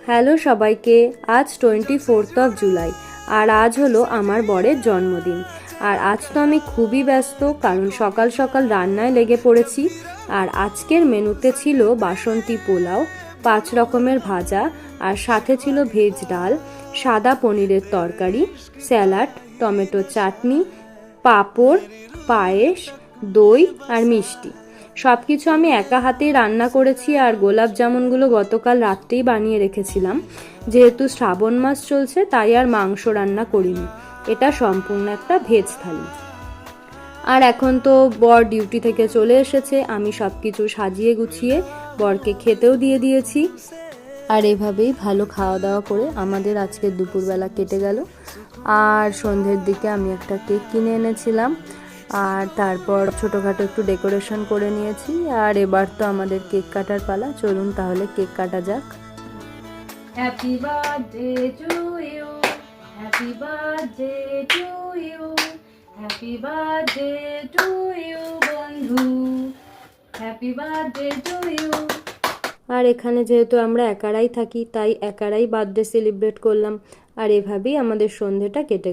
Hello সবাইকে, আজ 24 জুলাই আর আজ হলো আমার বরের জন্মদিন। আর আজ তো আমি খুবই ব্যস্ত, কারণ সকাল সকাল রান্নায় লেগে পড়েছি। আর আজকের মেনুতে ছিল বাসন্তী পোলাও, 5 রকমের ভাজা, আর সাথে ছিল ভেজ ডাল, সাদা পনিরের তরকারি, স্যালাড, টমেটো চাটনি, পাঁপড়, পায়েস, দই আর মিষ্টি। সব কিছু আমি একা হাতেই রান্না করেছি। আর গোলাপ জামুনগুলো গতকাল রাত্রেই বানিয়ে রেখেছিলাম। যেহেতু শ্রাবণ মাস চলছে তাই আর মাংস রান্না করিনি। এটা সম্পূর্ণ একটা ভেজ থালি। আর এখন তো বর ডিউটি থেকে চলে এসেছে, আমি সব কিছু সাজিয়ে গুছিয়ে বরকে খেতেও দিয়ে দিয়েছি। আর এভাবেই ভালো খাওয়া দাওয়া করে আমাদের আজকে দুপুরবেলা কেটে গেল। আর সন্ধ্যের দিকে আমি একটা কেক কিনে এনেছিলাম, আর তারপর ছোটোখাটো একটু ডেকোরেশন করে নিয়েছি। আর এবার তো আমাদের কেক কাটার পালা, চলুন তাহলে কেক কাটা যাক। Happy birthday to you, happy birthday to you, happy birthday to you বন্ধু, হ্যাপি বার্থডে টু ইউ। আর এখানে যেহেতু আমরা একারাই থাকি তাই একারাই বার্থডে সেলিব্রেট করলাম। আর এভাবেই আমাদের সন্ধ্যেটা কেটে